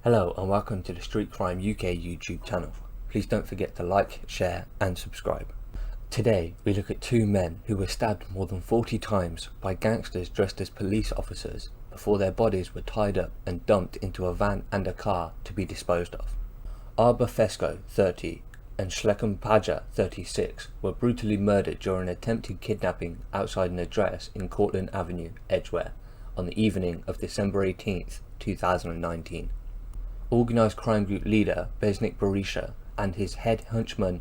Hello and welcome to the Street Crime UK YouTube channel. Please don't forget to like, share and subscribe. Today we look at two men who were stabbed more than 40 times by gangsters dressed as police officers before their bodies were tied up and dumped into a van and a car to be disposed of. Arber Fesko, 30, and Shkelqim Paja, 36, were brutally murdered during attempted kidnapping outside an address in Cortlandt Avenue, Edgware, on the evening of December 18th, 2019. Organised crime group leader Besnik Berisha and his head henchman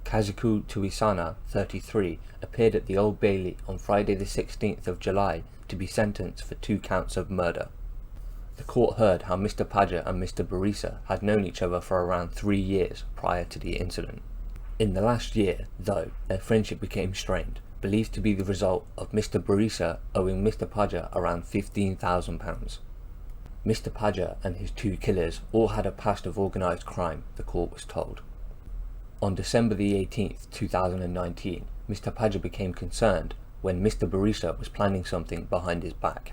Kaziku Tuwizana, 33, appeared at the Old Bailey on Friday the 16th of July to be sentenced for 2 counts of murder. The court heard how Mr. Paja and Mr. Berisha had known each other for around 3 years prior to the incident. In the last year, though, their friendship became strained, believed to be the result of Mr. Berisha owing Mr. Paja around £15,000. Mr. Paja and his 2 killers all had a past of organised crime, the court was told. On December the 18th, 2019, Mr. Paja became concerned when Mr. Berisha was planning something behind his back.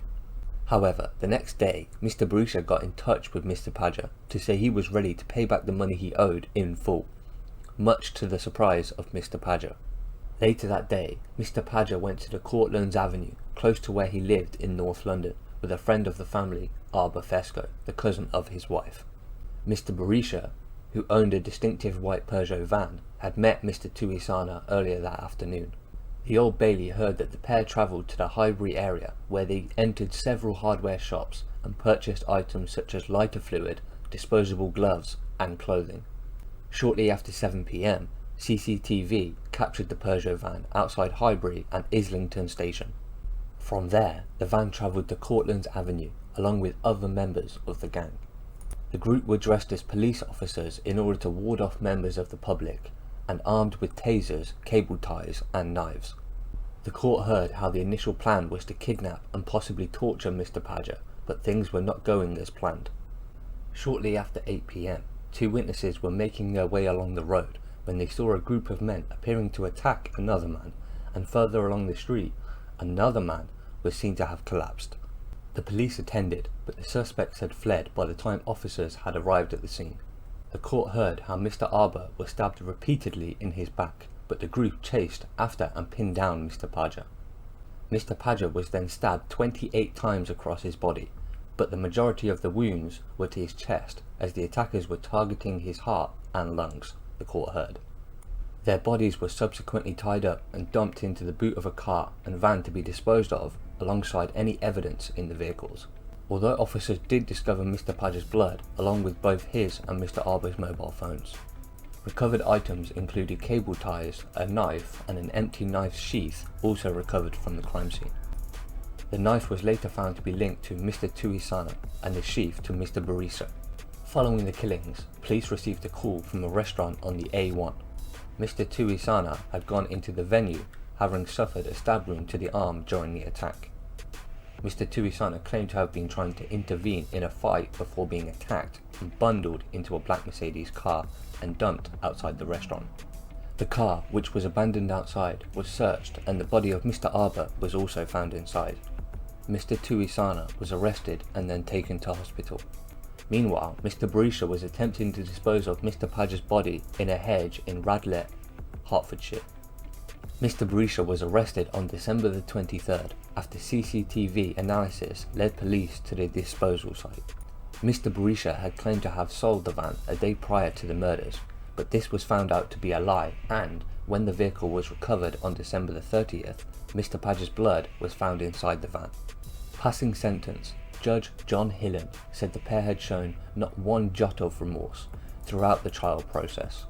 However, the next day, Mr. Berisha got in touch with Mr. Paja to say he was ready to pay back the money he owed in full, much to the surprise of Mr. Paja. Later that day, Mr. Paja went to the Cortlandt Avenue, close to where he lived in North London, with a friend of the family, Arber Fesko, the cousin of his wife. Mr. Berisha, who owned a distinctive white Peugeot van, had met Mr. Tuwizana earlier that afternoon. The Old Bailey heard that the pair travelled to the Highbury area, where they entered several hardware shops and purchased items such as lighter fluid, disposable gloves and clothing. Shortly after 7 PM, CCTV captured the Peugeot van outside Highbury and Islington station. From there, the van travelled to Cortlandt Avenue, along with other members of the gang. The group were dressed as police officers in order to ward off members of the public, and armed with tasers, cable ties and knives. The court heard how the initial plan was to kidnap and possibly torture Mr. Paja, but things were not going as planned. Shortly after 8 PM, 2 witnesses were making their way along the road when they saw a group of men appearing to attack another man, and further along the street, another man was seen to have collapsed. The police attended, but the suspects had fled by the time officers had arrived at the scene. The court heard how Mr. Arber was stabbed repeatedly in his back, but the group chased after and pinned down Mr. Paja. Mr. Paja was then stabbed 28 times across his body, but the majority of the wounds were to his chest, as the attackers were targeting his heart and lungs, the court heard. Their bodies were subsequently tied up and dumped into the boot of a car and van to be disposed of alongside any evidence in the vehicles. Although officers did discover Mr. Paja's blood along with both his and Mr. Arber's mobile phones. Recovered items included cable ties, a knife and an empty knife sheath also recovered from the crime scene. The knife was later found to be linked to Mr. Tuwizana and the sheath to Mr. Berisha. Following the killings, police received a call from a restaurant on the A1. Mr. Tuwizana had gone into the venue, having suffered a stab wound to the arm during the attack. Mr. Tuwizana claimed to have been trying to intervene in a fight before being attacked and bundled into a black Mercedes car and dumped outside the restaurant. The car, which was abandoned outside, was searched and the body of Mr. Arber was also found inside. Mr. Tuwizana was arrested and then taken to hospital. Meanwhile, Mr. Berisha was attempting to dispose of Mr. Paja's body in a hedge in Radlett, Hertfordshire. Mr. Berisha was arrested on December the 23rd after CCTV analysis led police to the disposal site. Mr. Berisha had claimed to have sold the van a day prior to the murders, but this was found out to be a lie, and when the vehicle was recovered on December the 30th, Mr. Paja's blood was found inside the van. Passing sentence, Judge John Hillen said the pair had shown not one jot of remorse throughout the trial process.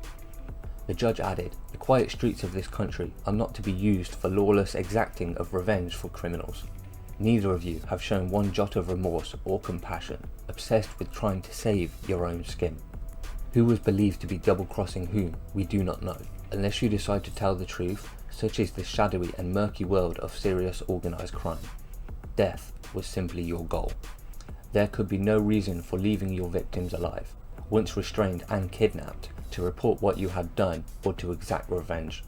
The judge added, "The quiet streets of this country are not to be used for lawless exacting of revenge for criminals. Neither of you have shown one jot of remorse or compassion, obsessed with trying to save your own skin. Who was believed to be double-crossing whom, we do not know, unless you decide to tell the truth. Such is the shadowy and murky world of serious organised crime. Death was simply your goal. There could be no reason for leaving your victims alive, once restrained and kidnapped, to report what you had done or to exact revenge.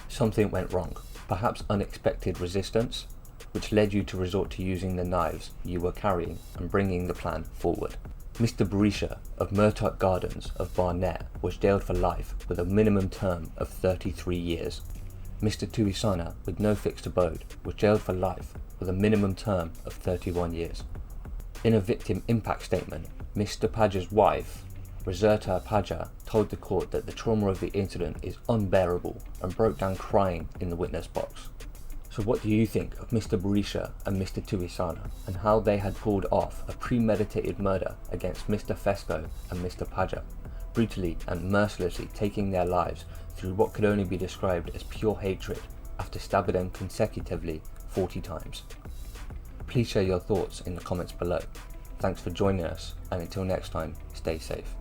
Something went wrong, perhaps unexpected resistance, which led you to resort to using the knives you were carrying and bringing the plan forward. Mr. Berisha of Murtock Gardens of Barnet was jailed for life with a minimum term of 33 years. Mr. Tuwizana, with no fixed abode, was jailed for life with a minimum term of 31 years. In a victim impact statement, Mr. Paja's wife, Arber Fesko, told the court that the trauma of the incident is unbearable and broke down crying in the witness box. So what do you think of Mr. Berisha and Mr. Tuwizana, and how they had pulled off a premeditated murder against Mr. Fesko and Mr. Paja, brutally and mercilessly taking their lives through what could only be described as pure hatred after stabbing them consecutively 40 times? Please share your thoughts in the comments below. Thanks for joining us, and until next time, stay safe.